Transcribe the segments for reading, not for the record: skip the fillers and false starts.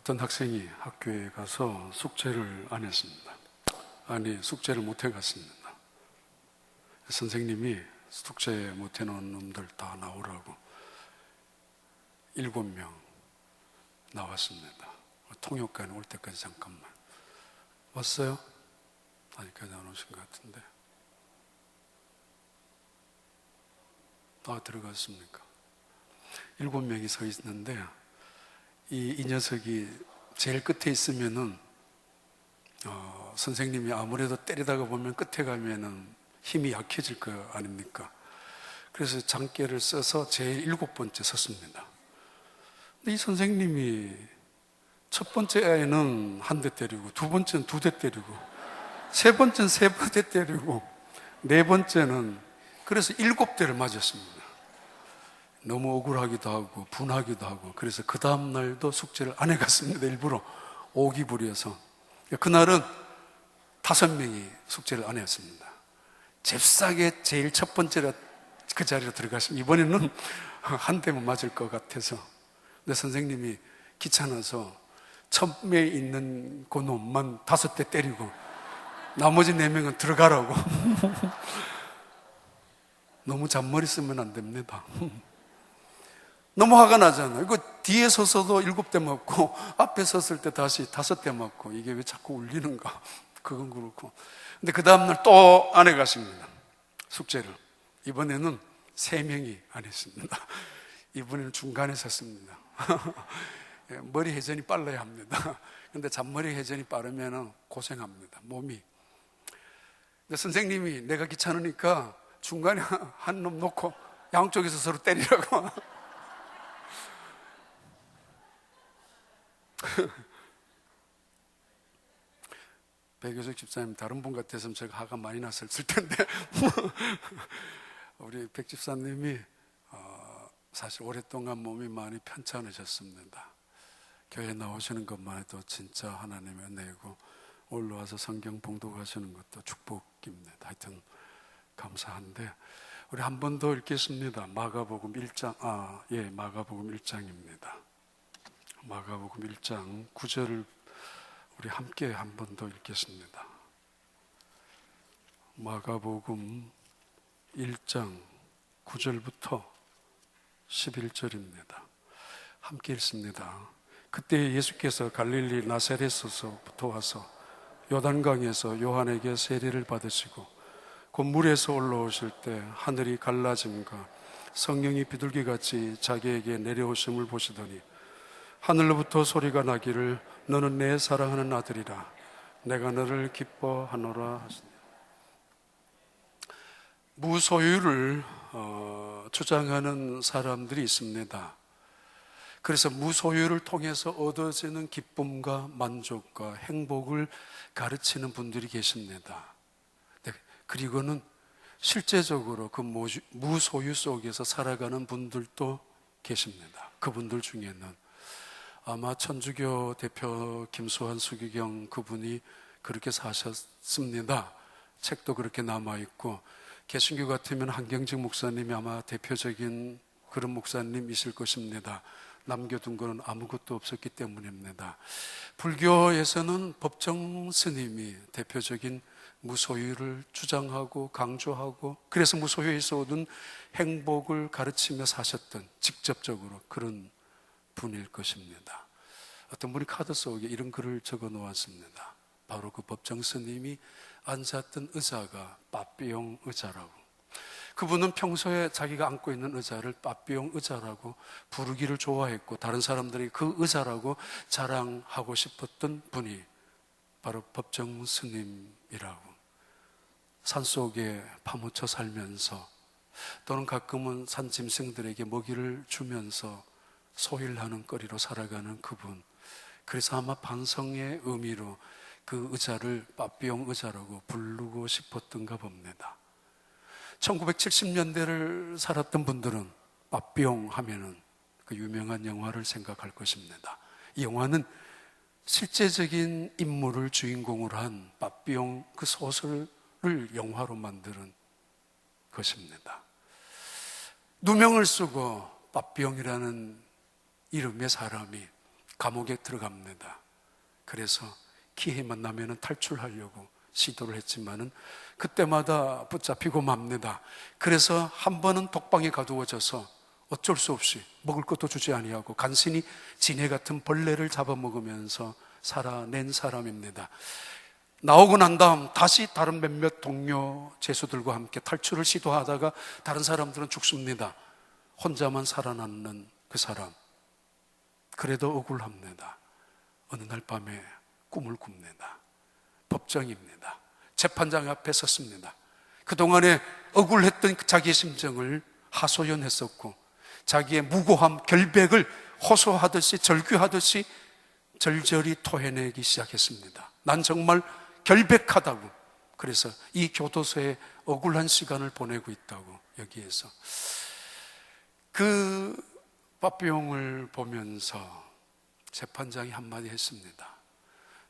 어떤 학생이 학교에 가서 숙제를 안 했습니다. 숙제를 못 해갔습니다. 선생님이 숙제 못 해놓은 놈들 다 나오라고 7명 나왔습니다. 통역관이 올 때까지 잠깐만. 왔어요? 아직까지 안 오신 것 같은데. 들어갔습니까? 7명이 서 있는데 이 녀석이 제일 끝에 있으면은 선생님이 아무래도 때리다가 보면 끝에 가면은 힘이 약해질 거 아닙니까? 그래서 장깨를 써서 제일 7번째 섰습니다. 근데 이 선생님이 첫 번째 애는 한 대 때리고, 두 번째는 2대 때리고, 세 번째는 3대 때리고, 네 번째는 그래서 7대를 맞았습니다. 너무 억울하기도 하고 분하기도 하고, 그래서 그 다음 날도 숙제를 안 해갔습니다. 일부러 오기 부려서. 그날은 5명이 숙제를 안 했습니다. 잽싸게 제일 첫 번째로 그 자리로 들어갔습니다. 이번에는 한 대만 맞을 것 같아서. 근데 선생님이 귀찮아서 처음에 있는 그 놈만 5대 때리고 나머지 4명은 들어가라고. 너무 잔머리 쓰면 안 됩니다. 너무 화가 나잖아요. 이거 뒤에 서서도 7대 맞고 앞에 섰을 때 다시 5대 맞고, 이게 왜 자꾸 울리는가? 그건 그렇고. 근데 그 다음날 또 안 해갔습니다. 숙제를. 이번에는 3명이 안 했습니다. 이번에는 중간에 섰습니다. 머리 회전이 빨라야 합니다. 근데 잔머리 회전이 빠르면 고생합니다, 몸이. 근데 선생님이 내가 귀찮으니까 중간에 한 놈 놓고 양쪽에서 서로 때리라고. 백효석 집사님 다른 분 같았으면 제가 화가 많이 났을 텐데 우리 백 집사님이 사실 오랫동안 몸이 많이 편찮으셨습니다. 교회 나오시는 것만 해도 진짜 하나님의 은혜고, 올라와서 성경 봉독하시는 것도 축복입니다. 하여튼 감사한데, 우리 한 번 더 읽겠습니다. 마가복음 1장, 마가복음 1장입니다. 마가복음 1장 9절을 우리 함께 한 번 더 읽겠습니다. 마가복음 1장 9절부터 11절입니다. 함께 읽습니다. 그때 예수께서 갈릴리 나사렛에서부터 와서 요단강에서 요한에게 세례를 받으시고 곧 물에서 올라오실 때 하늘이 갈라짐과 성령이 비둘기같이 자기에게 내려오심을 보시더니 하늘로부터 소리가 나기를 너는 내 사랑하는 아들이라 내가 너를 기뻐하노라 하시니. 무소유를 주장하는 사람들이 있습니다. 그래서 무소유를 통해서 얻어지는 기쁨과 만족과 행복을 가르치는 분들이 계십니다. 그리고는 실제적으로 그 무소유 속에서 살아가는 분들도 계십니다. 그분들 중에는 아마 천주교 대표 김수환 수기경 그분이 그렇게 사셨습니다. 책도 그렇게 남아있고, 개신교 같으면 한경직 목사님이 아마 대표적인 그런 목사님이실 것입니다. 남겨둔 거는 아무것도 없었기 때문입니다. 불교에서는 법정 스님이 대표적인 무소유를 주장하고 강조하고, 그래서 무소유에서 얻은 행복을 가르치며 사셨던 직접적으로 그런 분일 것입니다. 어떤 분이 카드 속에 이런 글을 적어 놓았습니다. 바로 그 법정 스님이 앉았던 의자가 빠삐용 의자라고. 그분은 평소에 자기가 앉고 있는 의자를 빠삐용 의자라고 부르기를 좋아했고, 다른 사람들이 그 의자라고 자랑하고 싶었던 분이 바로 법정 스님이라고. 산속에 파묻혀 살면서, 또는 가끔은 산짐승들에게 먹이를 주면서 소일하는 거리로 살아가는 그분. 그래서 아마 반성의 의미로 그 의자를 빠삐용 의자라고 부르고 싶었던가 봅니다. 1970년대를 살았던 분들은 빠삐용 하면은 그 유명한 영화를 생각할 것입니다. 이 영화는 실제적인 인물을 주인공으로 한 빠삐용 그 소설을 영화로 만드는 것입니다. 누명을 쓰고 빠삐용이라는 이름의 사람이 감옥에 들어갑니다. 그래서 기회만 나면은 탈출하려고 시도를 했지만은 그때마다 붙잡히고 맙니다. 그래서 한 번은 독방에 가두어져서 어쩔 수 없이 먹을 것도 주지 아니하고 간신히 지네 같은 벌레를 잡아먹으면서 살아낸 사람입니다. 나오고 난 다음 다시 다른 몇몇 동료 죄수들과 함께 탈출을 시도하다가 다른 사람들은 죽습니다. 혼자만 살아남는 그 사람, 그래도 억울합니다. 어느 날 밤에 꿈을 꿉니다. 법정입니다. 재판장 앞에 섰습니다. 그동안에 억울했던 자기의 심정을 하소연했었고 자기의 무고함, 결백을 호소하듯이 절규하듯이 절절히 토해내기 시작했습니다. 난 정말 결백하다고, 그래서 이 교도소에 억울한 시간을 보내고 있다고 여기에서 그 빠삐용을 보면서 재판장이 한마디 했습니다.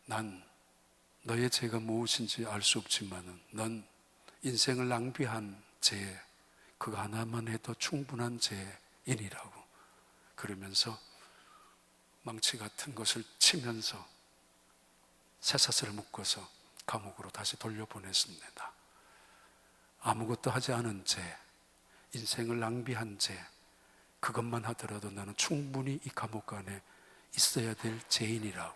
난 너의 죄가 무엇인지 알 수 없지만 넌 인생을 낭비한 죄, 그거 하나만 해도 충분한 죄인이라고. 그러면서 망치 같은 것을 치면서 쇠사슬을 묶어서 감옥으로 다시 돌려보냈습니다. 아무것도 하지 않은 죄, 인생을 낭비한 죄, 그것만 하더라도 나는 충분히 이 감옥 안에 있어야 될 죄인이라고.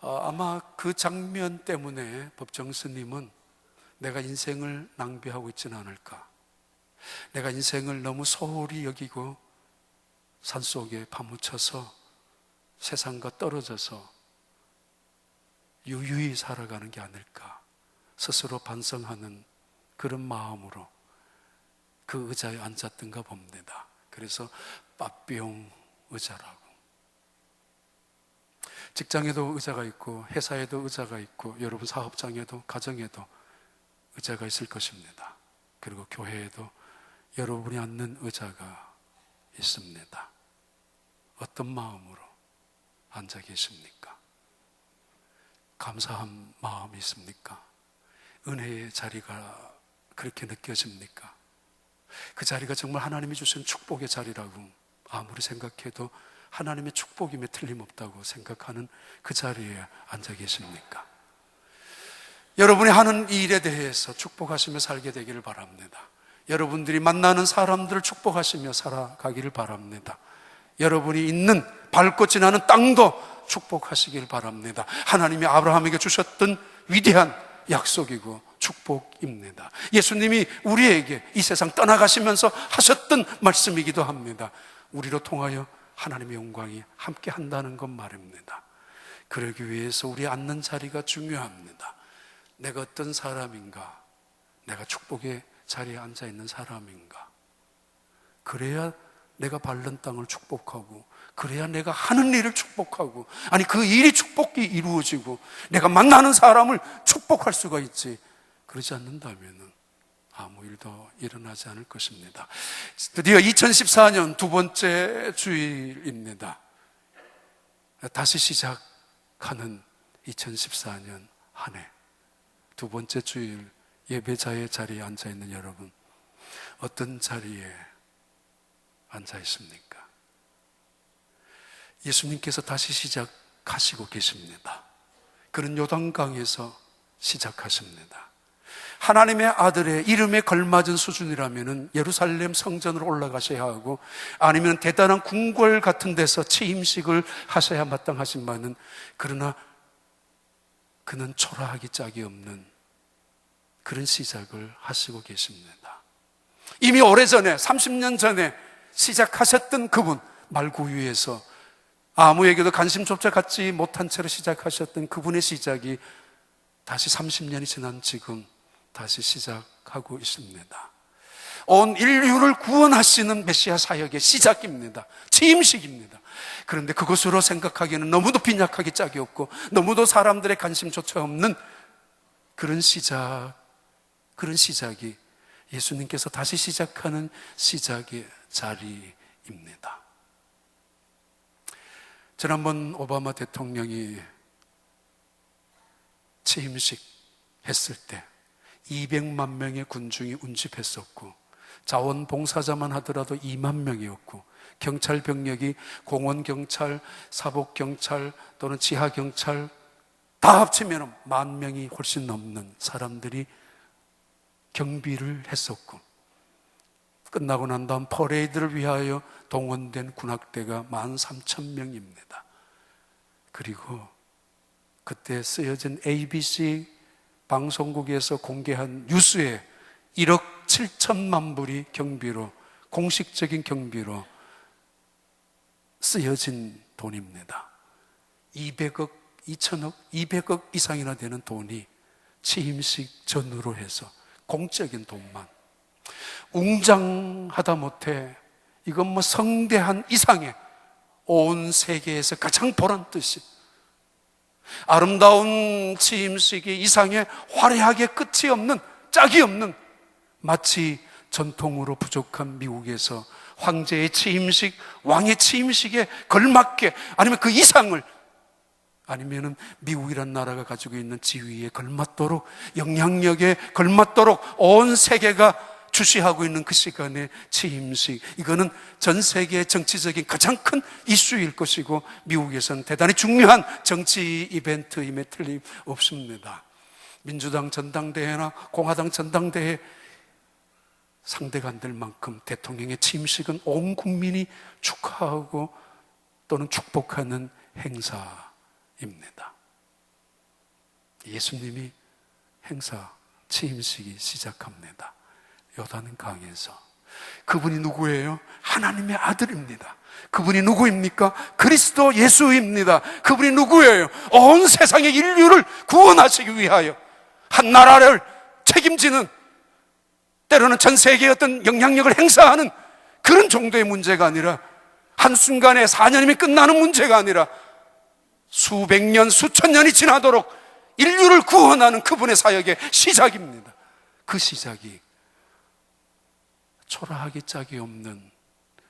아마 그 장면 때문에 법정 스님은 내가 인생을 낭비하고 있지는 않을까, 내가 인생을 너무 소홀히 여기고 산속에 파묻혀서 세상과 떨어져서 유유히 살아가는 게 아닐까 스스로 반성하는 그런 마음으로 그 의자에 앉았던가 봅니다. 그래서 빠삐용 의자라고. 직장에도 의자가 있고 회사에도 의자가 있고 여러분 사업장에도 가정에도 의자가 있을 것입니다. 그리고 교회에도 여러분이 앉는 의자가 있습니다. 어떤 마음으로 앉아 계십니까? 감사한 마음이 있습니까? 은혜의 자리가 그렇게 느껴집니까? 그 자리가 정말 하나님이 주신 축복의 자리라고 아무리 생각해도 하나님의 축복임에 틀림없다고 생각하는 그 자리에 앉아 계십니까? 여러분이 하는 이 일에 대해서 축복하시며 살게 되기를 바랍니다. 여러분들이 만나는 사람들을 축복하시며 살아가기를 바랍니다. 여러분이 있는 밟고 지나는 땅도 축복하시길 바랍니다. 하나님이 아브라함에게 주셨던 위대한 약속이고 축복입니다. 예수님이 우리에게 이 세상 떠나가시면서 하셨던 말씀이기도 합니다. 우리로 통하여 하나님의 영광이 함께 한다는 것 말입니다. 그러기 위해서 우리 앉는 자리가 중요합니다. 내가 어떤 사람인가? 내가 축복의 자리에 앉아 있는 사람인가? 그래야 내가 밟는 땅을 축복하고, 그래야 내가 하는 일을 축복하고, 아니 그 일이 축복이 이루어지고 내가 만나는 사람을 축복할 수가 있지. 그러지 않는다면 아무 일도 일어나지 않을 것입니다. 드디어 2014년 두 번째 주일입니다. 다시 시작하는 2014년 한 해 두 번째 주일 예배자의 자리에 앉아 있는 여러분, 어떤 자리에 앉아 있습니까? 예수님께서 다시 시작하시고 계십니다. 그는 요단강에서 시작하십니다. 하나님의 아들의 이름에 걸맞은 수준이라면 예루살렘 성전으로 올라가셔야 하고, 아니면 대단한 궁궐 같은 데서 취임식을 하셔야 마땅하지만은, 그러나 그는 초라하기 짝이 없는 그런 시작을 하시고 계십니다. 이미 오래전에 30년 전에 시작하셨던 그분, 말구유에서 아무에게도 관심조차 갖지 못한 채로 시작하셨던 그분의 시작이 다시 30년이 지난 지금 다시 시작하고 있습니다. 온 인류를 구원하시는 메시아 사역의 시작입니다. 취임식입니다. 그런데 그것으로 생각하기에는 너무도 빈약하기 짝이 없고 너무도 사람들의 관심조차 없는 그런 시작이 예수님께서 다시 시작하는 시작의 자리입니다. 지난번 오바마 대통령이 취임식 했을 때 200만 명의 군중이 운집했었고 자원봉사자만 하더라도 2만 명이었고 경찰 병력이 공원경찰, 사복경찰 또는 지하경찰 다 합치면 10,000명이 훨씬 넘는 사람들이 경비를 했었고, 끝나고 난 다음 퍼레이드를 위하여 동원된 군악대가 13,000명입니다. 그리고 그때 쓰여진 ABC 방송국에서 공개한 뉴스에 1억 7천만 불이 경비로, 공식적인 경비로 쓰여진 돈입니다. 200억, 2천억, 200억 이상이나 되는 돈이 취임식 전후로 해서 공적인 돈만 웅장하다 못해 이건 뭐 성대한 이상의 온 세계에서 가장 보란듯이 아름다운 취임식이 이상의 화려하게 끝이 없는, 짝이 없는, 마치 전통으로 부족한 미국에서 황제의 취임식, 왕의 취임식에 걸맞게, 아니면 그 이상을, 아니면은 미국이란 나라가 가지고 있는 지위에 걸맞도록, 영향력에 걸맞도록 온 세계가 주시하고 있는 그 시간의 취임식, 이거는 전 세계의 정치적인 가장 큰 이슈일 것이고 미국에서는 대단히 중요한 정치 이벤트임에 틀림없습니다. 민주당 전당대회나 공화당 전당대회 상대가 안 될 만큼 대통령의 취임식은 온 국민이 축하하고 또는 축복하는 행사입니다. 예수님이 행사, 취임식이 시작합니다. 요단강에서. 그분이 누구예요? 하나님의 아들입니다. 그분이 누구입니까? 그리스도 예수입니다. 그분이 누구예요? 온 세상의 인류를 구원하시기 위하여 한 나라를 책임지는, 때로는 전 세계의 어떤 영향력을 행사하는 그런 정도의 문제가 아니라, 한순간에 4년이면 끝나는 문제가 아니라 수백 년, 수천 년이 지나도록 인류를 구원하는 그분의 사역의 시작입니다. 그 시작이 초라하기 짝이 없는,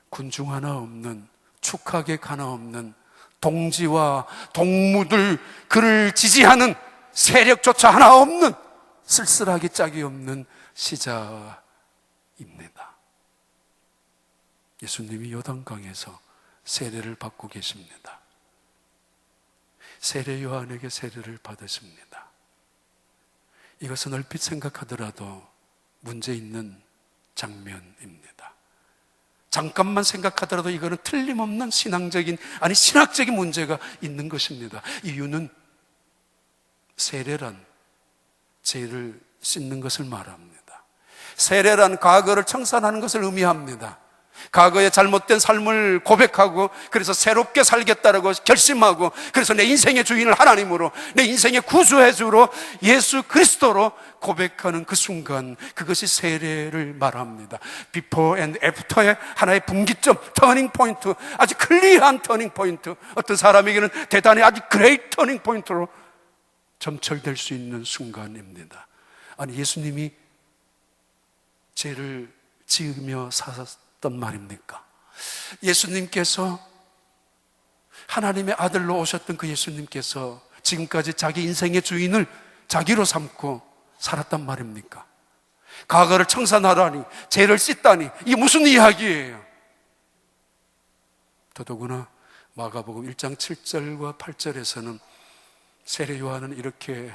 군중 하나 없는, 축하객 하나 없는, 동지와 동무들 그를 지지하는 세력조차 하나 없는, 쓸쓸하기 짝이 없는 시작입니다. 예수님이 요단강에서 세례를 받고 계십니다. 세례 요한에게 세례를 받으십니다. 이것은 얼핏 생각하더라도 문제 있는 장면입니다. 잠깐만 생각하더라도 이거는 틀림없는 신앙적인, 아니 신학적인 문제가 있는 것입니다. 이유는 세례란 죄를 씻는 것을 말합니다. 세례란 과거를 청산하는 것을 의미합니다. 과거의 잘못된 삶을 고백하고, 그래서 새롭게 살겠다라고 결심하고, 그래서 내 인생의 주인을 하나님으로, 내 인생의 구주해주로 예수 그리스도로 고백하는 그 순간, 그것이 세례를 말합니다. Before and After의 하나의 분기점, 터닝 포인트, 아주 클리어한 터닝 포인트, 어떤 사람에게는 대단히 아주 그레이트 터닝 포인트로 점철될 수 있는 순간입니다. 아니, 예수님이 죄를 지으며 사셨던 말입니까? 예수님께서, 하나님의 아들로 오셨던 그 예수님께서 지금까지 자기 인생의 주인을 자기로 삼고 살았단 말입니까? 과거를 청산하라니, 죄를 씻다니, 이게 무슨 이야기예요? 더더구나 마가복음 1장 7절과 8절에서는 세례 요한은 이렇게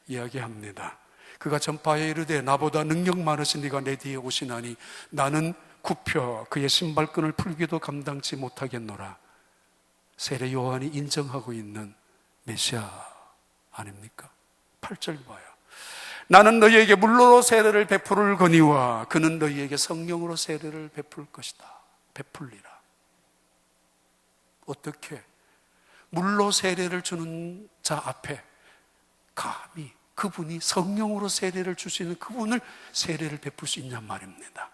이야기합니다. 그가 전파에 이르되 나보다 능력 많으신 네가 내 뒤에 오시나니 나는 굽혀 그의 신발끈을 풀기도 감당치 못하겠노라. 세례 요한이 인정하고 있는 메시아 아닙니까? 8절 봐요. 나는 너희에게 물로 세례를 베풀을 거니와 그는 너희에게 성령으로 세례를 베풀 것이다. 베풀리라. 어떻게? 물로 세례를 주는 자 앞에 감히 그분이 성령으로 세례를 주시는 그분을 세례를 베풀 수 있냔 말입니다.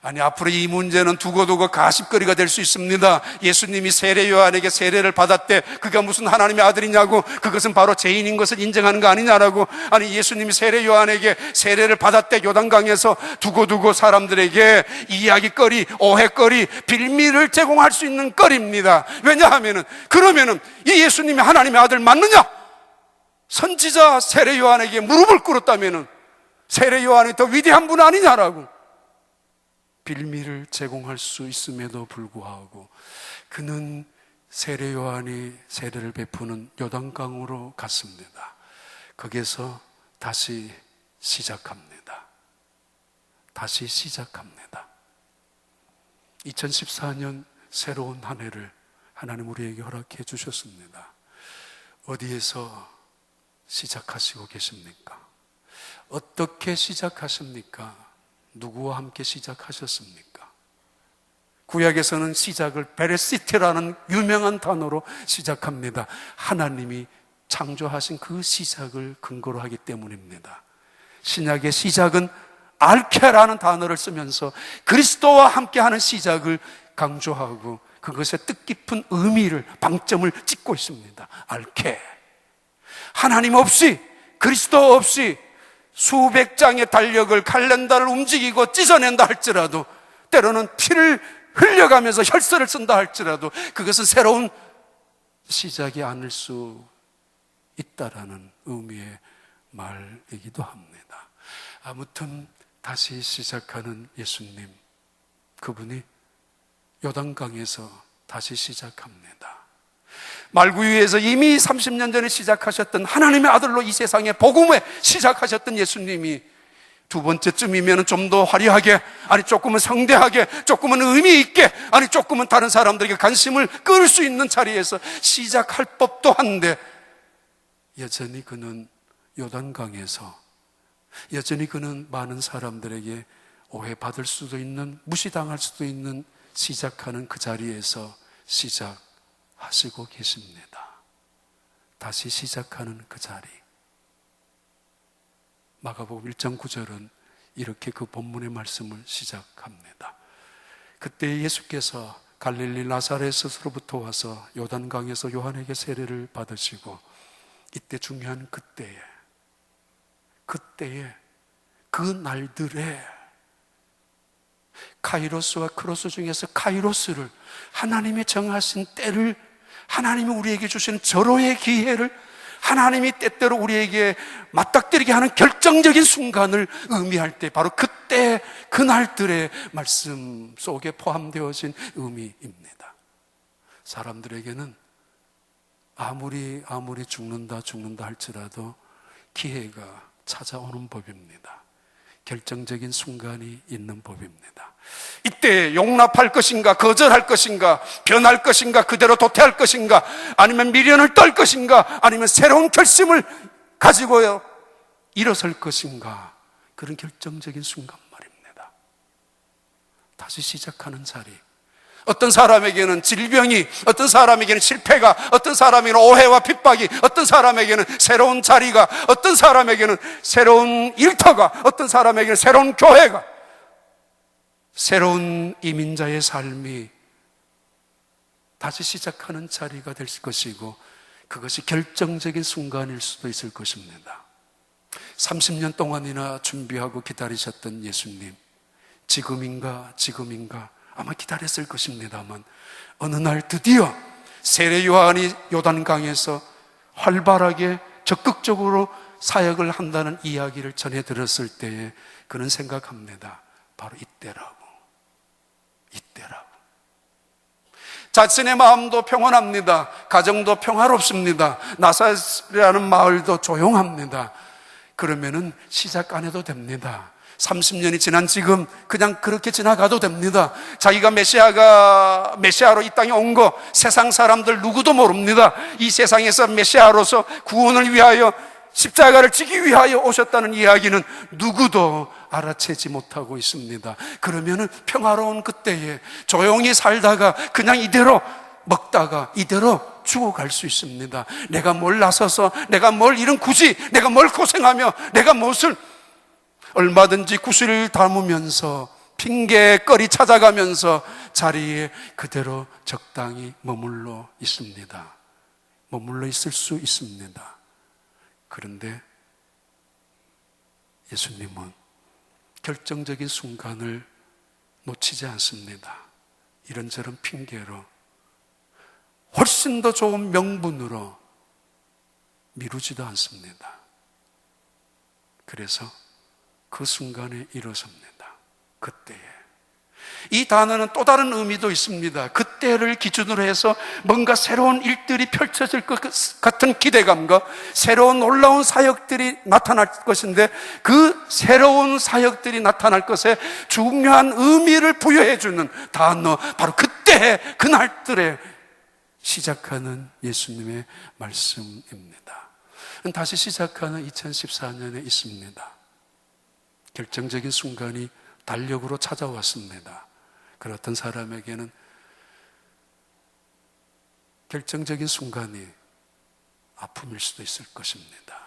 아니, 앞으로 이 문제는 두고두고 가십거리가 될 수 있습니다. 예수님이 세례 요한에게 세례를 받았대. 그가 무슨 하나님의 아들이냐고, 그것은 바로 죄인인 것을 인정하는 거 아니냐라고. 아니, 예수님이 세례 요한에게 세례를 받았대. 요단강에서 두고두고 사람들에게 이야기거리, 오해거리, 빌미를 제공할 수 있는 거리입니다. 왜냐하면은, 그러면은 이 예수님이 하나님의 아들 맞느냐? 선지자 세례 요한에게 무릎을 꿇었다면은 세례 요한이 더 위대한 분 아니냐라고. 빌미를 제공할 수 있음에도 불구하고 그는 세례 요한이 세례를 베푸는 요단강으로 갔습니다. 거기에서 다시 시작합니다. 다시 시작합니다. 2014년 새로운 한 해를 하나님 우리에게 허락해 주셨습니다. 어디에서 시작하시고 계십니까? 어떻게 시작하십니까? 누구와 함께 시작하셨습니까? 구약에서는 시작을 베레시트라는 유명한 단어로 시작합니다. 하나님이 창조하신 그 시작을 근거로 하기 때문입니다. 신약의 시작은 알케라는 단어를 쓰면서 그리스도와 함께하는 시작을 강조하고 그것의 뜻깊은 의미를, 방점을 찍고 있습니다. 알케. 하나님 없이, 그리스도 없이 수백 장의 달력을, 칼렌더를 움직이고 찢어낸다 할지라도, 때로는 피를 흘려가면서 혈서를 쓴다 할지라도 그것은 새로운 시작이 아닐 수 있다라는 의미의 말이기도 합니다. 아무튼 다시 시작하는 예수님, 그분이 요단강에서 다시 시작합니다. 말구유에서 이미 30년 전에 시작하셨던 하나님의 아들로 이 세상에 복음에 시작하셨던 예수님이 두 번째쯤이면 좀 더 화려하게, 아니 조금은 성대하게, 조금은 의미 있게, 아니 조금은 다른 사람들에게 관심을 끌 수 있는 자리에서 시작할 법도 한데, 여전히 그는 요단강에서, 여전히 그는 많은 사람들에게 오해받을 수도 있는, 무시당할 수도 있는 시작하는 그 자리에서 시작하시고 계십니다. 다시 시작하는 그 자리. 마가복음 1장 9절은 이렇게 그 본문의 말씀을 시작합니다. 그때 예수께서 갈릴리 나사렛으로부터 와서 요단강에서 요한에게 세례를 받으시고, 이때 중요한 그때에 그 날들에 카이로스와 크로스 중에서 카이로스를, 하나님이 정하신 때를, 하나님이 우리에게 주신 절호의 기회를 하나님이 때때로 우리에게 맞닥뜨리게 하는 결정적인 순간을 의미할 때, 바로 그때 그날들의 말씀 속에 포함되어진 의미입니다. 사람들에게는 아무리 죽는다 할지라도 기회가 찾아오는 법입니다. 결정적인 순간이 있는 법입니다. 이때 용납할 것인가, 거절할 것인가, 변할 것인가, 그대로 도태할 것인가, 아니면 미련을 떨 것인가, 아니면 새로운 결심을 가지고 일어설 것인가, 그런 결정적인 순간 말입니다. 다시 시작하는 자리. 어떤 사람에게는 질병이, 어떤 사람에게는 실패가, 어떤 사람에게는 오해와 핍박이, 어떤 사람에게는 새로운 자리가, 어떤 사람에게는 새로운 일터가, 어떤 사람에게는 새로운 교회가, 새로운 이민자의 삶이 다시 시작하는 자리가 될 것이고, 그것이 결정적인 순간일 수도 있을 것입니다. 30년 동안이나 준비하고 기다리셨던 예수님, 지금인가 아마 기다렸을 것입니다만, 어느 날 드디어 세례 요한이 요단강에서 활발하게 적극적으로 사역을 한다는 이야기를 전해 들었을 때에 그는 생각합니다. 바로 이때라고. 자신의 마음도 평온합니다. 가정도 평화롭습니다. 나사렛이라는 마을도 조용합니다. 그러면은 시작 안 해도 됩니다. 30년이 지난 지금 그냥 그렇게 지나가도 됩니다. 자기가 메시아로 이 땅에 온 거 세상 사람들 누구도 모릅니다. 이 세상에서 메시아로서 구원을 위하여, 십자가를 지기 위하여 오셨다는 이야기는 누구도 알아채지 못하고 있습니다. 그러면은 평화로운 그때에 조용히 살다가 그냥 이대로 먹다가 이대로 죽어갈 수 있습니다. 내가 뭘 나서서, 내가 뭘 이런 굳이, 내가 뭘 고생하며, 내가 무엇을 얼마든지 구슬을 담으면서 핑계거리 찾아가면서 자리에 그대로 적당히 머물러 있습니다. 머물러 있을 수 있습니다. 그런데 예수님은 결정적인 순간을 놓치지 않습니다. 이런저런 핑계로, 훨씬 더 좋은 명분으로 미루지도 않습니다. 그래서 그 순간에 일어섭니다. 그때에 이 단어는 또 다른 의미도 있습니다. 그때를 기준으로 해서 뭔가 새로운 일들이 펼쳐질 것 같은 기대감과 새로운 놀라운 사역들이 나타날 것인데, 그 새로운 사역들이 나타날 것에 중요한 의미를 부여해 주는 단어, 바로 그때, 그날들에 시작하는 예수님의 말씀입니다. 다시 시작하는 2014년에 있습니다. 결정적인 순간이 달력으로 찾아왔습니다. 그렇던 사람에게는 결정적인 순간이 아픔일 수도 있을 것입니다.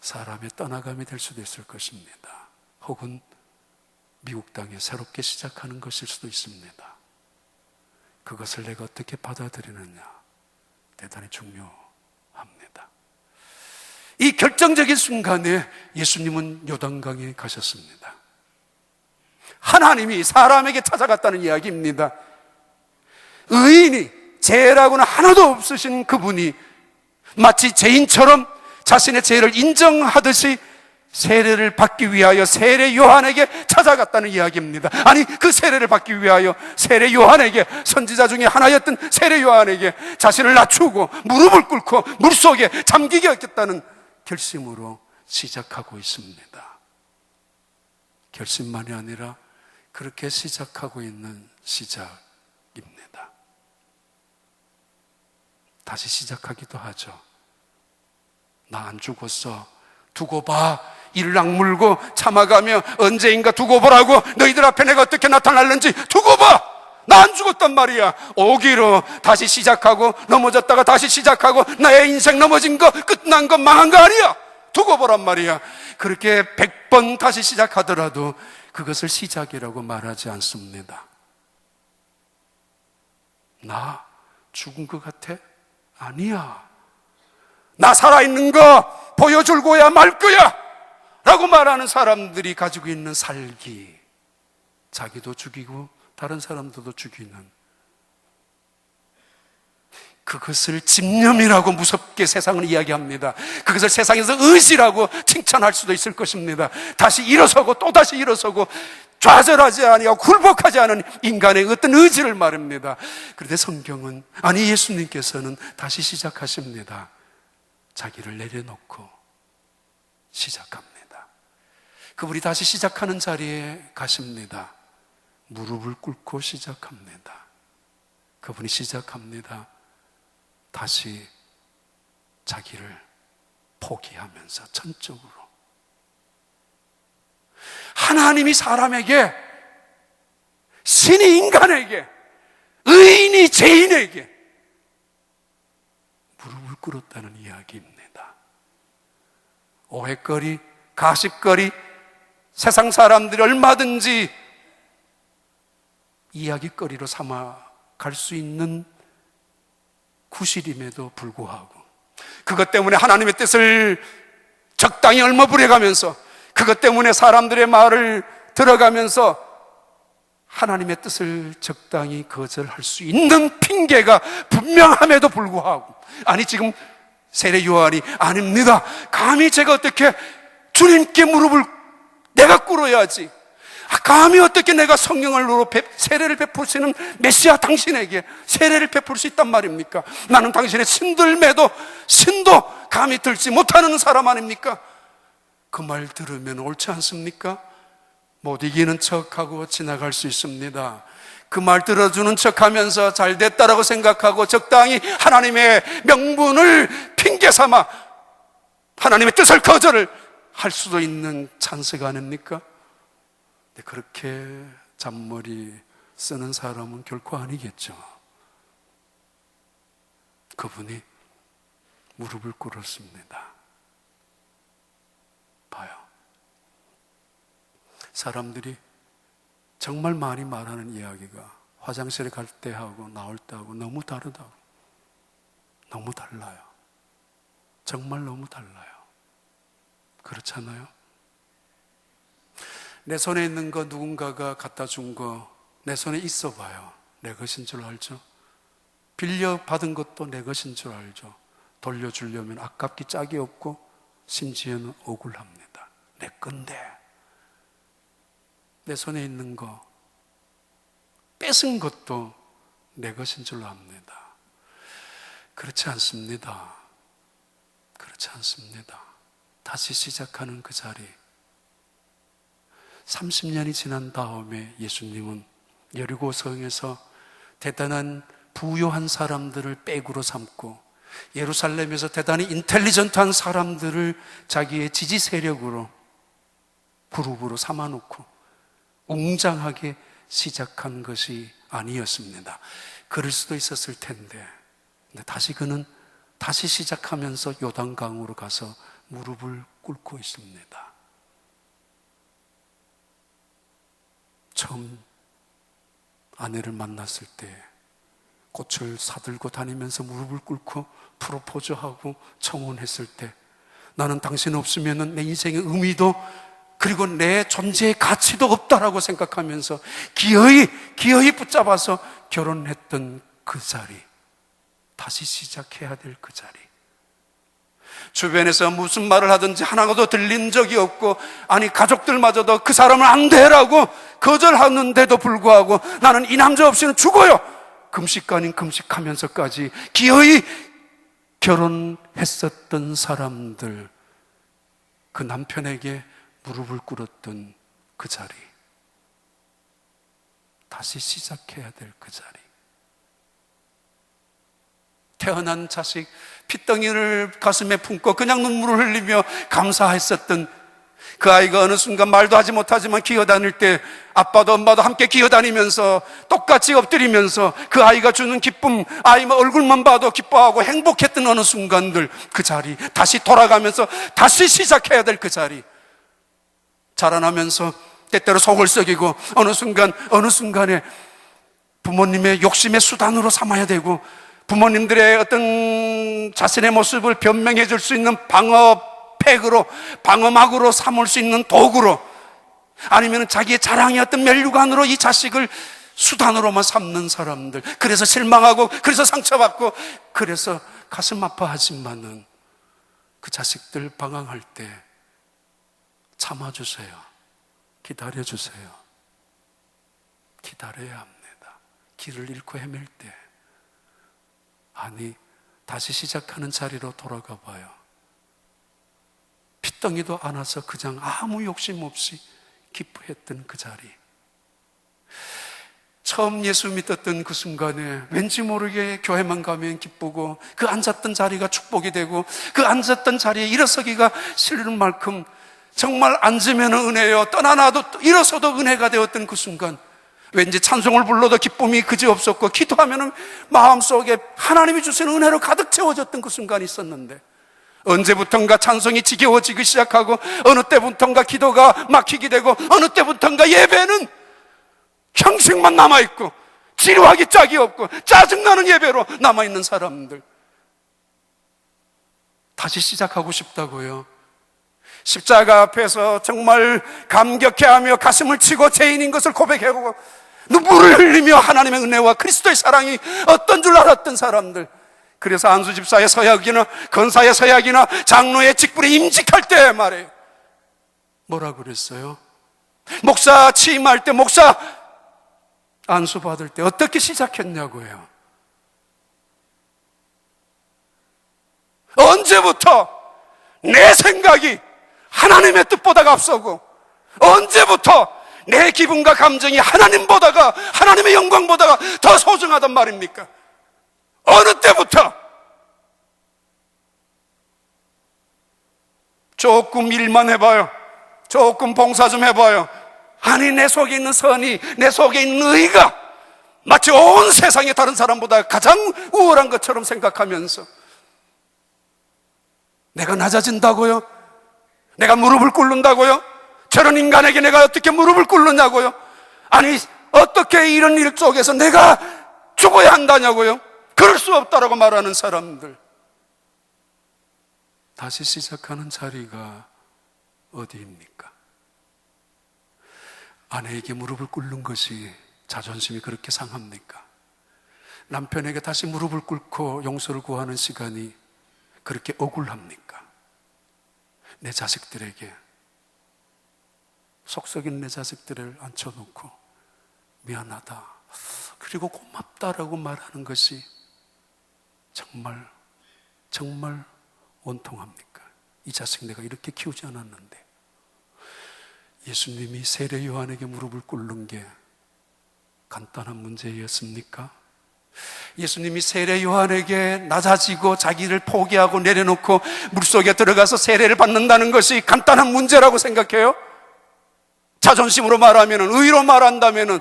사람의 떠나감이 될 수도 있을 것입니다. 혹은 미국 땅에 새롭게 시작하는 것일 수도 있습니다. 그것을 내가 어떻게 받아들이느냐, 대단히 중요합니다. 이 결정적인 순간에 예수님은 요단강에 가셨습니다. 하나님이 사람에게 찾아갔다는 이야기입니다. 의인이, 죄라고는 하나도 없으신 그분이 마치 죄인처럼 자신의 죄를 인정하듯이 세례를 받기 위하여 세례 요한에게 찾아갔다는 이야기입니다. 아니, 그 세례를 받기 위하여 세례 요한에게, 선지자 중에 하나였던 세례 요한에게 자신을 낮추고 무릎을 꿇고 물속에 잠기게 하겠다는 결심으로 시작하고 있습니다. 결심만이 아니라 그렇게 시작하고 있는 시작입니다. 다시 시작하기도 하죠. 나 안 죽었어, 두고 봐. 이를 악물고 참아가며 언제인가 두고 보라고, 너희들 앞에 내가 어떻게 나타날는지 두고 봐. 나 안 죽었단 말이야. 오기로 다시 시작하고 넘어졌다가 다시 시작하고, 나의 인생 넘어진 거, 끝난 거, 망한 거 아니야. 두고 보란 말이야. 그렇게 100번 다시 시작하더라도 그것을 시작이라고 말하지 않습니다. 나 죽은 것 같아? 아니야. 나 살아있는 거 보여줄 거야, 말 거야 라고 말하는 사람들이 가지고 있는 살기, 자기도 죽이고 다른 사람들도 죽이는, 그것을 집념이라고 무섭게 세상은 이야기합니다. 그것을 세상에서 의지라고 칭찬할 수도 있을 것입니다. 다시 일어서고 또다시 일어서고 좌절하지 아니하고 굴복하지 않은 인간의 어떤 의지를 말합니다. 그런데 성경은, 아니 예수님께서는 다시 시작하십니다. 자기를 내려놓고 시작합니다. 그분이 다시 시작하는 자리에 가십니다. 무릎을 꿇고 시작합니다. 그분이 시작합니다. 다시 자기를 포기하면서 전적으로. 하나님이 사람에게, 신이 인간에게, 의인이 죄인에게 무릎을 꿇었다는 이야기입니다. 오해거리, 가십거리, 세상 사람들이 얼마든지 이야기거리로 삼아 갈 수 있는 구실임에도 불구하고, 그것 때문에 하나님의 뜻을 적당히 얼머부려가면서, 그것 때문에 사람들의 말을 들어가면서 하나님의 뜻을 적당히 거절할 수 있는 핑계가 분명함에도 불구하고, 아니 지금 세례 요한이, 아닙니다, 감히 제가 어떻게 주님께 무릎을 내가 꿇어야지, 감히 어떻게 내가 성령으로 세례를 베푸시는 메시아 당신에게 세례를 베풀 수 있단 말입니까? 나는 당신의 신들매도 신도 감히 들지 못하는 사람 아닙니까? 그 말 들으면 옳지 않습니까? 못 이기는 척하고 지나갈 수 있습니다. 그 말 들어주는 척하면서 잘 됐다라고 생각하고 적당히 하나님의 명분을 핑계 삼아 하나님의 뜻을 거절을 할 수도 있는 찬스가 아닙니까? 그렇게 잔머리 쓰는 사람은 결코 아니겠죠. 그분이 무릎을 꿇었습니다. 봐요. 사람들이 정말 많이 말하는 이야기가 화장실에 갈 때 하고 나올 때 하고 너무 다르다고. 너무 달라요. 정말 너무 달라요. 그렇잖아요? 내 손에 있는 거 누군가가 갖다 준 거 내 손에 있어 봐요. 내 것인 줄 알죠? 빌려받은 것도 내 것인 줄 알죠? 돌려주려면 아깝기 짝이 없고 심지어는 억울합니다. 내 건데. 내 손에 있는 거 뺏은 것도 내 것인 줄로 압니다. 그렇지 않습니다. 그렇지 않습니다. 다시 시작하는 그 자리. 30년이 지난 다음에 예수님은 여리고성에서 대단한 부유한 사람들을 백으로 삼고 예루살렘에서 대단히 인텔리전트한 사람들을 자기의 지지 세력으로 그룹으로 삼아놓고 웅장하게 시작한 것이 아니었습니다. 그럴 수도 있었을 텐데, 근데 다시 그는 다시 시작하면서 요단강으로 가서 무릎을 꿇고 있습니다. 처음 아내를 만났을 때 꽃을 사들고 다니면서 무릎을 꿇고 프로포즈하고 청혼했을 때, 나는 당신 없으면 내 인생의 의미도 그리고 내 존재의 가치도 없다라고 생각하면서 기어이 붙잡아서 결혼했던 그 자리, 다시 시작해야 될 그 자리. 주변에서 무슨 말을 하든지 하나도 들린 적이 없고, 아니 가족들마저도 그 사람은 안 돼라고 거절하는데도 불구하고 나는 이 남자 없이는 죽어요, 금식 아닌 금식하면서까지 기어이 결혼했었던 사람들, 그 남편에게 무릎을 꿇었던 그 자리, 다시 시작해야 될 그 자리. 태어난 자식 핏덩이를 가슴에 품고 그냥 눈물을 흘리며 감사했었던 그 아이가 어느 순간 말도 하지 못하지만 기어다닐 때 아빠도 엄마도 함께 기어다니면서 똑같이 엎드리면서 그 아이가 주는 기쁨, 아이 얼굴만 봐도 기뻐하고 행복했던 어느 순간들, 그 자리 다시 돌아가면서 다시 시작해야 될 그 자리. 자라나면서 때때로 속을 썩이고 어느 순간에 부모님의 욕심의 수단으로 삼아야 되고, 부모님들의 어떤 자신의 모습을 변명해 줄 수 있는 방어팩으로, 방어막으로 삼을 수 있는 도구로, 아니면 자기의 자랑의 어떤 면류관으로 이 자식을 수단으로만 삼는 사람들, 그래서 실망하고 그래서 상처받고 그래서 가슴 아파하지만은 그 자식들 방황할 때 참아주세요. 기다려주세요. 기다려야 합니다. 길을 잃고 헤맬 때, 아니 다시 시작하는 자리로 돌아가 봐요. 핏덩이도 안아서 그냥 아무 욕심 없이 기뻐했던 그 자리. 처음 예수 믿었던 그 순간에 왠지 모르게 교회만 가면 기쁘고, 그 앉았던 자리가 축복이 되고, 그 앉았던 자리에 일어서기가 싫은 만큼 정말 앉으면 은혜요, 떠나놔도 일어서도 은혜가 되었던 그 순간, 왠지 찬송을 불러도 기쁨이 그지없었고, 기도하면 마음속에 하나님이 주시는 은혜로 가득 채워졌던 그 순간이 있었는데, 언제부턴가 찬송이 지겨워지기 시작하고, 어느 때부턴가 기도가 막히게 되고, 어느 때부턴가 예배는 형식만 남아있고 지루하기 짝이 없고 짜증나는 예배로 남아있는 사람들, 다시 시작하고 싶다고요. 십자가 앞에서 정말 감격해하며 가슴을 치고 죄인인 것을 고백하고 눈물을 흘리며 하나님의 은혜와 그리스도의 사랑이 어떤 줄 알았던 사람들, 그래서 안수집사의 서약이나 건사의 서약이나 장로의 직분에 임직할 때 말이에요, 뭐라 그랬어요? 목사 취임할 때, 목사 안수 받을 때 어떻게 시작했냐고요. 언제부터 내 생각이 하나님의 뜻보다가 앞서고, 언제부터 내 기분과 감정이 하나님보다가, 하나님의 영광보다가 더 소중하단 말입니까? 어느 때부터? 조금 일만 해봐요, 조금 봉사 좀 해봐요, 아니 내 속에 있는 선이, 내 속에 있는 의가 마치 온 세상의 다른 사람보다 가장 우월한 것처럼 생각하면서 내가 낮아진다고요? 내가 무릎을 꿇는다고요? 저런 인간에게 내가 어떻게 무릎을 꿇느냐고요? 아니 어떻게 이런 일 속에서 내가 죽어야 한다냐고요? 그럴 수 없다라고 말하는 사람들, 다시 시작하는 자리가 어디입니까? 아내에게 무릎을 꿇는 것이 자존심이 그렇게 상합니까? 남편에게 다시 무릎을 꿇고 용서를 구하는 시간이 그렇게 억울합니까? 내 자식들에게, 속 썩인 내 자식들을 앉혀놓고 미안하다, 그리고 고맙다라고 말하는 것이 정말 정말 원통합니까? 이 자식 내가 이렇게 키우지 않았는데. 예수님이 세례 요한에게 무릎을 꿇는 게 간단한 문제였습니까? 예수님이 세례 요한에게 낮아지고 자기를 포기하고 내려놓고 물속에 들어가서 세례를 받는다는 것이 간단한 문제라고 생각해요? 자존심으로 말하면, 의로 말한다면,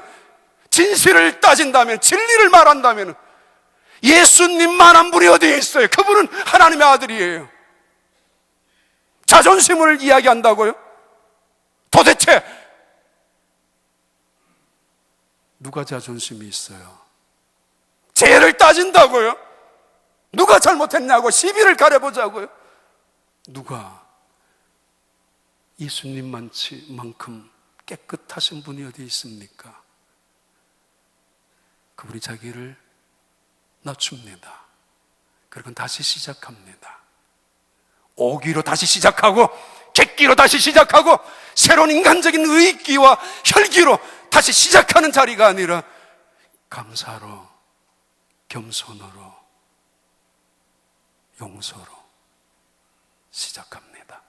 진실을 따진다면, 진리를 말한다면 예수님만한 분이 어디에 있어요? 그분은 하나님의 아들이에요. 자존심을 이야기한다고요? 도대체 누가 자존심이 있어요? 죄를 따진다고요? 누가 잘못했냐고 시비를 가려보자고요? 누가 예수님만큼 깨끗하신 분이 어디 있습니까? 그분이 자기를 낮춥니다. 그리고 다시 시작합니다. 오기로 다시 시작하고 객기로 다시 시작하고 새로운 인간적인 의기와 혈기로 다시 시작하는 자리가 아니라 감사로, 겸손으로, 용서로 시작합니다.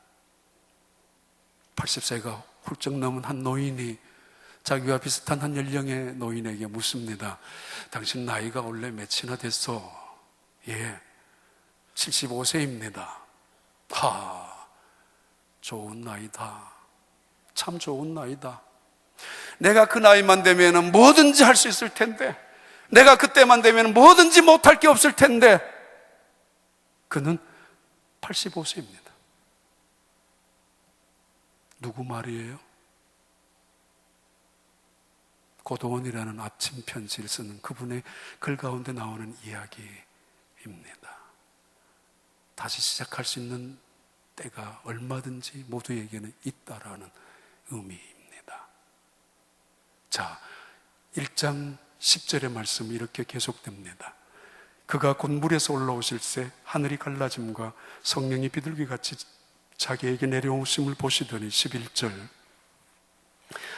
80세가 훌쩍 넘은 한 노인이 자기와 비슷한 한 연령의 노인에게 묻습니다. 당신 나이가 원래 몇이나 됐어? 예, 75세입니다. 좋은 나이다. 참 좋은 나이다. 내가 그 나이만 되면 뭐든지 할 수 있을 텐데, 내가 그때만 되면 뭐든지 못할 게 없을 텐데. 그는 85세입니다. 누구 말이에요? 고도원이라는 아침 편지를 쓰는 그분의 글 가운데 나오는 이야기입니다. 다시 시작할 수 있는 때가 얼마든지 모두에게는 있다라는 의미입니다. 자, 1장 10절의 말씀이 이렇게 계속됩니다. 그가 곧 물에서 올라오실새 하늘이 갈라짐과 성령이 비둘기같이 자기에게 내려오심을 보시더니 11절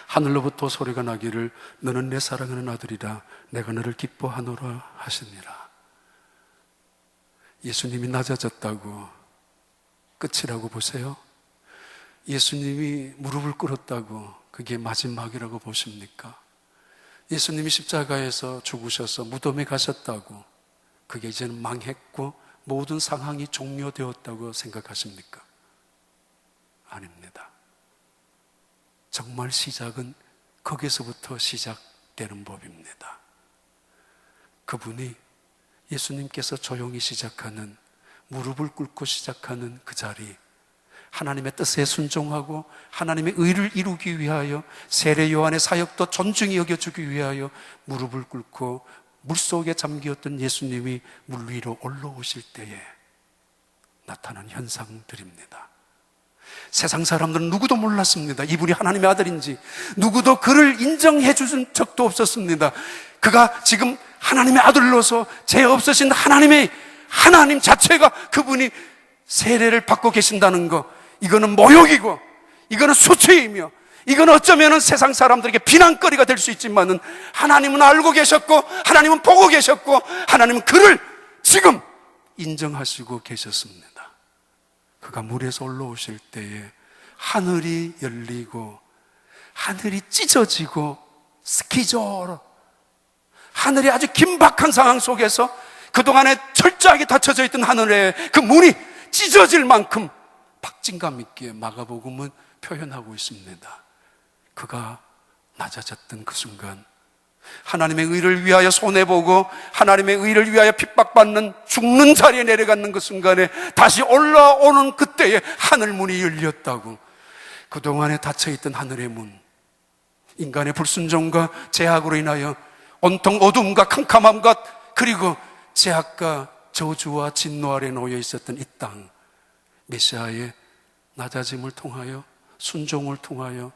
하늘로부터 소리가 나기를 너는 내 사랑하는 아들이라 내가 너를 기뻐하노라 하시니라. 예수님이 낮아졌다고 끝이라고 보세요? 예수님이 무릎을 꿇었다고 그게 마지막이라고 보십니까? 예수님이 십자가에서 죽으셔서 무덤에 가셨다고 그게 이제는 망했고 모든 상황이 종료되었다고 생각하십니까? 아닙니다. 정말 시작은 거기서부터 시작되는 법입니다. 그분이 예수님께서 조용히 시작하는, 무릎을 꿇고 시작하는 그 자리, 하나님의 뜻에 순종하고 하나님의 의를 이루기 위하여 세례 요한의 사역도 존중히 여겨주기 위하여 무릎을 꿇고 물속에 잠기었던 예수님이 물 위로 올라오실 때에 나타난 현상들입니다. 세상 사람들은 누구도 몰랐습니다. 이분이 하나님의 아들인지 누구도 그를 인정해 준 적도 없었습니다. 그가 지금 하나님의 아들로서 죄 없으신 하나님 자체가 그분이 세례를 받고 계신다는 거, 이거는 모욕이고 이거는 수치이며 이건 어쩌면 세상 사람들에게 비난거리가 될 수 있지만은 하나님은 알고 계셨고 하나님은 보고 계셨고 하나님은 그를 지금 인정하시고 계셨습니다. 그가 물에서 올라오실 때에 하늘이 열리고 하늘이 찢어지고 스키저로 하늘이 아주 긴박한 상황 속에서 그동안에 철저하게 닫혀져 있던 하늘의 그 문이 찢어질 만큼 박진감 있게 마가복음은 표현하고 있습니다. 그가 낮아졌던 그 순간, 하나님의 의를 위하여 손해보고 하나님의 의를 위하여 핍박받는 죽는 자리에 내려가는 그 순간에 다시 올라오는 그때에 하늘문이 열렸다고. 그동안에 닫혀있던 하늘의 문, 인간의 불순종과 죄악으로 인하여 온통 어둠과 캄캄함과 그리고 죄악과 저주와 진노 아래 놓여 있었던 이 땅, 메시아의 낮아짐을 통하여, 순종을 통하여,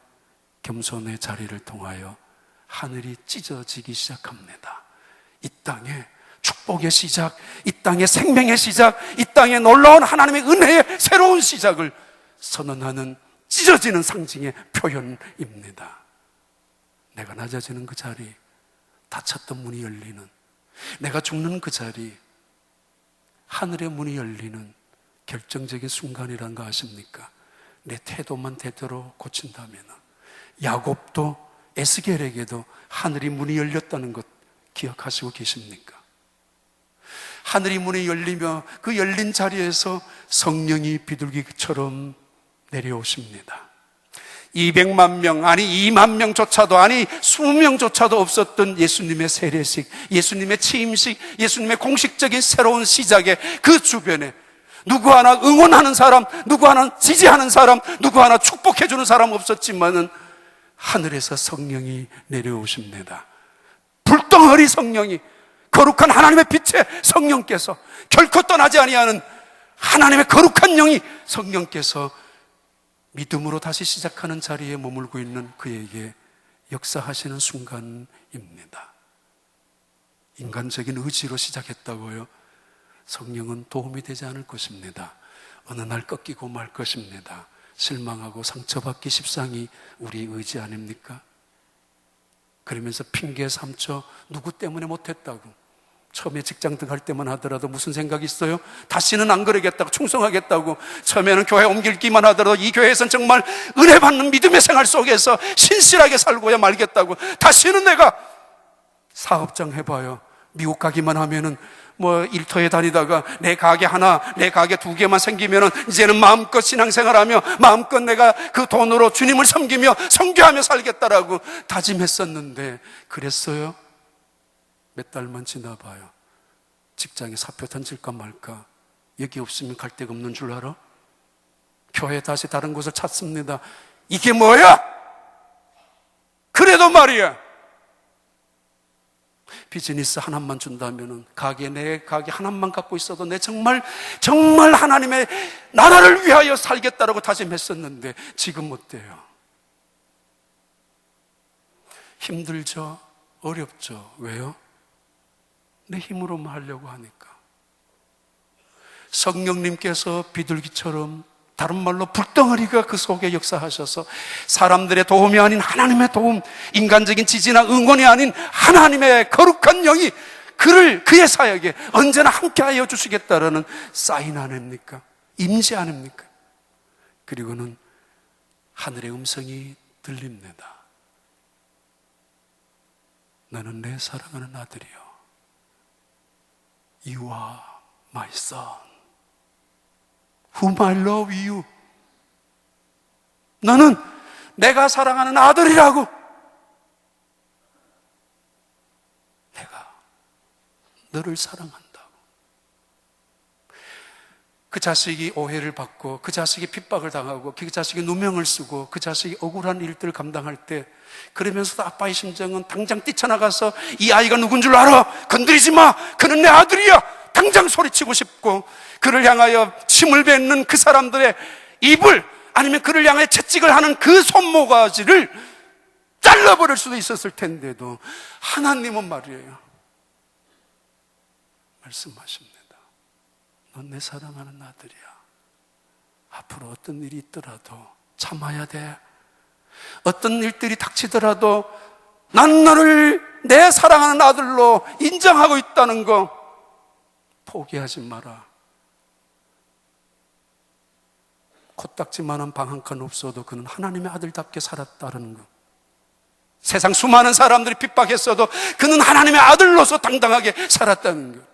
겸손의 자리를 통하여 하늘이 찢어지기 시작합니다. 이 땅에 축복의 시작, 이 땅의 생명의 시작, 이 땅에 놀라운 하나님의 은혜의 새로운 시작을 선언하는 찢어지는 상징의 표현입니다. 내가 낮아지는 그 자리, 닫혔던 문이 열리는, 내가 죽는 그 자리, 하늘의 문이 열리는 결정적인 순간이란 거 아십니까? 내 태도만 제대로 고친다면 야곱도 에스겔에게도 하늘이 문이 열렸다는 것 기억하시고 계십니까? 하늘이 문이 열리며 그 열린 자리에서 성령이 비둘기처럼 내려오십니다. 200만 명, 아니 2만 명조차도, 아니 20명조차도 없었던 예수님의 세례식, 예수님의 취임식, 예수님의 공식적인 새로운 시작에 그 주변에 누구 하나 응원하는 사람, 누구 하나 지지하는 사람, 누구 하나 축복해주는 사람 없었지만은 하늘에서 성령이 내려오십니다. 불덩어리 성령이, 거룩한 하나님의 빛의 성령께서, 결코 떠나지 아니하는 하나님의 거룩한 영이, 성령께서 믿음으로 다시 시작하는 자리에 머물고 있는 그에게 역사하시는 순간입니다. 인간적인 의지로 시작했다고요? 성령은 도움이 되지 않을 것입니다. 어느 날 꺾이고 말 것입니다. 실망하고 상처받기 십상이 우리 의지 아닙니까? 그러면서 핑계 삼쳐 누구 때문에 못했다고, 처음에 직장 들어갈 때만 하더라도 무슨 생각이 있어요? 다시는 안 그러겠다고, 충성하겠다고. 처음에는 교회 옮길기만 하더라도 이 교회에서는 정말 은혜 받는 믿음의 생활 속에서 신실하게 살고야 말겠다고. 다시는 내가 사업장 해봐요. 미국 가기만 하면은 뭐 일터에 다니다가 내 가게 하나, 내 가게 2개만 생기면은 이제는 마음껏 신앙생활하며 마음껏 내가 그 돈으로 주님을 섬기며 선교하며 살겠다라고 다짐했었는데, 그랬어요? 몇 달만 지나봐요. 직장에 사표 던질까 말까. 여기 없으면 갈 데가 없는 줄 알아? 교회 다시 다른 곳을 찾습니다. 이게 뭐야? 그래도 말이야, 비즈니스 하나만 준다면은, 내 가게 하나만 갖고 있어도 내 정말 하나님의 나라를 위하여 살겠다라고 다짐했었는데 지금 어때요? 힘들죠? 어렵죠? 왜요? 내 힘으로만 하려고 하니까. 성령님께서 비둘기처럼, 다른 말로 불덩어리가 그 속에 역사하셔서 사람들의 도움이 아닌 하나님의 도움, 인간적인 지지나 응원이 아닌 하나님의 거룩한 영이 그의 사역에 언제나 함께하여 주시겠다라는 사인 아닙니까? 임재 아닙니까? 그리고는 하늘의 음성이 들립니다. 너는 내 사랑하는 아들이요, You are my son, whom I love you. 너는 내가 사랑하는 아들이라고. 내가 너를 사랑한다고. 그 자식이 오해를 받고, 그 자식이 핍박을 당하고, 그 자식이 누명을 쓰고, 그 자식이 억울한 일들을 감당할 때, 그러면서도 아빠의 심정은 당장 뛰쳐나가서 이 아이가 누군 줄 알아? 건드리지 마! 그는 내 아들이야! 당장 소리치고 싶고, 그를 향하여 침을 뱉는 그 사람들의 입을, 아니면 그를 향해 채찍을 하는 그 손모가지를 잘라버릴 수도 있었을 텐데도 하나님은 말이에요, 말씀하십니다. 넌 내 사랑하는 아들이야. 앞으로 어떤 일이 있더라도 참아야 돼. 어떤 일들이 닥치더라도 난 너를 내 사랑하는 아들로 인정하고 있다는 거 포기하지 마라. 코딱지만한 방 한 칸 없어도 그는 하나님의 아들답게 살았다는 거. 세상 수많은 사람들이 핍박했어도 그는 하나님의 아들로서 당당하게 살았다는 거.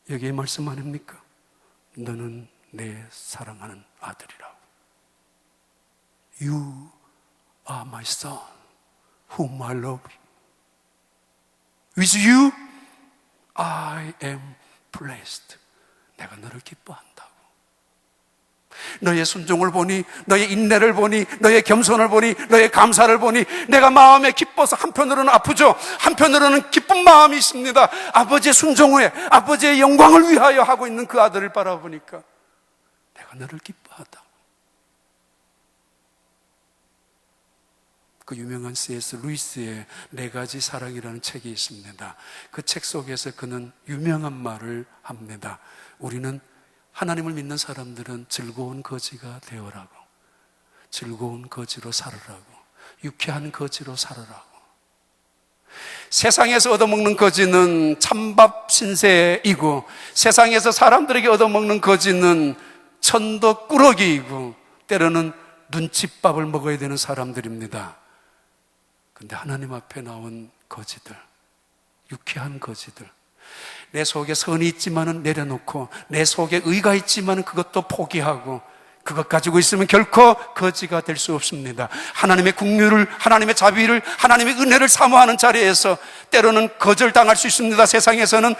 여기에 말씀 아닙니까? 너는 내 사랑하는 아들이라고. You are my son, whom I love. With you, I am blessed. 내가 너를 기뻐한다고. 너의 순종을 보니, 너의 인내를 보니, 너의 겸손을 보니, 너의 감사를 보니 내가 마음에 기뻐서 한편으로는 아프죠. 한편으로는 기쁜 마음이 있습니다. 아버지의 순종 후에 아버지의 영광을 위하여 하고 있는 그 아들을 바라보니까 내가 너를 기뻐하다. 그 유명한 C.S. 루이스의 4가지 사랑이라는 책이 있습니다. 그 책 속에서 그는 유명한 말을 합니다. 우리는, 하나님을 믿는 사람들은 즐거운 거지가 되어라고, 즐거운 거지로 살으라고, 유쾌한 거지로 살으라고. 세상에서 얻어먹는 거지는 찬밥 신세이고, 세상에서 사람들에게 얻어먹는 거지는 천덕꾸러기이고, 때로는 눈칫밥을 먹어야 되는 사람들입니다. 근데 하나님 앞에 나온 거지들, 유쾌한 거지들, 내 속에 선이 있지만은 내려놓고, 내 속에 의가 있지만은 그것도 포기하고, 그것 가지고 있으면 결코 거지가 될 수 없습니다. 하나님의 긍휼을, 하나님의 자비를, 하나님의 은혜를 사모하는 자리에서 때로는 거절당할 수 있습니다. 세상에서는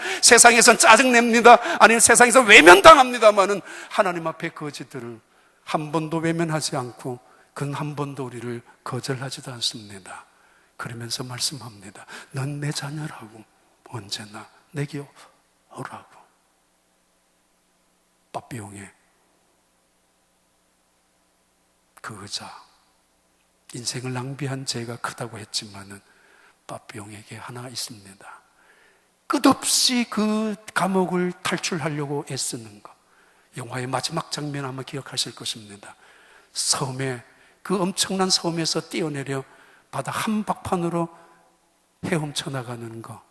짜증냅니다. 아니면 세상에서 외면당합니다만은 하나님 앞에 거지들을 한 번도 외면하지 않고, 그는 한 번도 우리를 거절하지도 않습니다. 그러면서 말씀합니다. 넌 내 자녀라고, 언제나 내게 오라고. 빠삐용의 그 의자, 인생을 낭비한 죄가 크다고 했지만은 빠삐용에게 하나 있습니다. 끝없이 그 감옥을 탈출하려고 애쓰는 것. 영화의 마지막 장면 아마 기억하실 것입니다. 섬에, 그 엄청난 섬에서 뛰어내려 바다 한복판으로 헤엄쳐 나가는 거.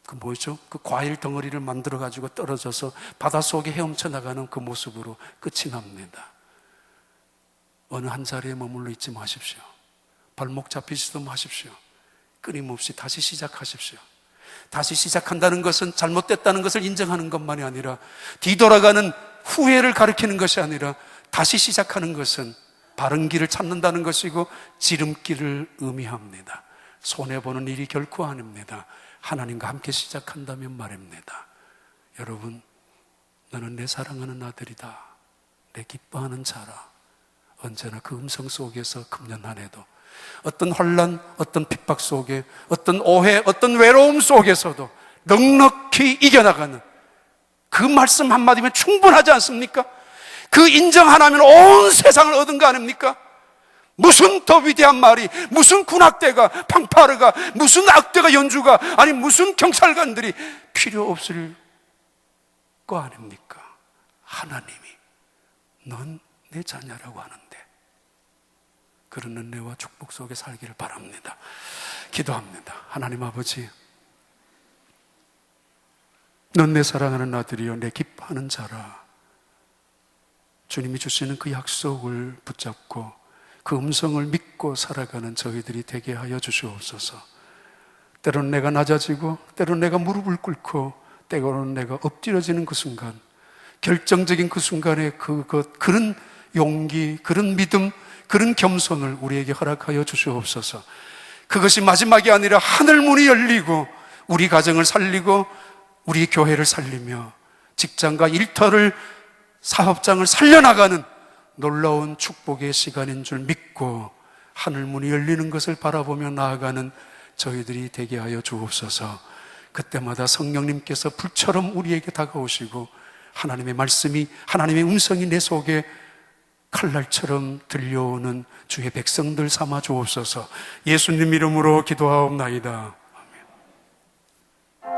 그 뭐죠? 그 과일 덩어리를 만들어 가지고 떨어져서 바닷속에 헤엄쳐 나가는 그 모습으로 끝이 납니다. 어느 한 자리에 머물러 있지 마십시오. 발목 잡히지도 마십시오. 끊임없이 다시 시작하십시오. 다시 시작한다는 것은 잘못됐다는 것을 인정하는 것만이 아니라, 뒤돌아가는 후회를 가리키는 것이 아니라, 다시 시작하는 것은 바른 길을 찾는다는 것이고 지름길을 의미합니다. 손해보는 일이 결코 아닙니다. 하나님과 함께 시작한다면 말입니다. 여러분, 너는 내 사랑하는 아들이다, 내 기뻐하는 자라. 언제나 그 음성 속에서 금년 한 해도 어떤 혼란, 어떤 핍박 속에, 어떤 오해, 어떤 외로움 속에서도 넉넉히 이겨나가는 그 말씀 한마디면 충분하지 않습니까? 그 인정 하나면 온 세상을 얻은 거 아닙니까? 무슨 더 위대한 말이, 무슨 군악대가, 팡파르가, 무슨 악대가, 연주가, 아니 무슨 경찰관들이 필요 없을 거 아닙니까? 하나님이 넌 내 자녀라고 하는데 그런 은혜와 축복 속에 살기를 바랍니다. 기도합니다. 하나님 아버지, 넌 내 사랑하는 아들이요 내 기뻐하는 자라. 주님이 주시는 그 약속을 붙잡고 그 음성을 믿고 살아가는 저희들이 되게 하여 주시옵소서. 때로는 내가 낮아지고, 때로는 내가 무릎을 꿇고, 때로는 내가 엎드려지는 그 순간, 결정적인 그 순간에 그런 용기, 그런 믿음, 그런 겸손을 우리에게 허락하여 주시옵소서. 그것이 마지막이 아니라 하늘문이 열리고 우리 가정을 살리고 우리 교회를 살리며 직장과 일터를, 사업장을 살려나가는 놀라운 축복의 시간인 줄 믿고 하늘문이 열리는 것을 바라보며 나아가는 저희들이 되게 하여 주옵소서. 그때마다 성령님께서 불처럼 우리에게 다가오시고 하나님의 말씀이, 하나님의 음성이 내 속에 칼날처럼 들려오는 주의 백성들 삼아 주옵소서. 예수님 이름으로 기도하옵나이다.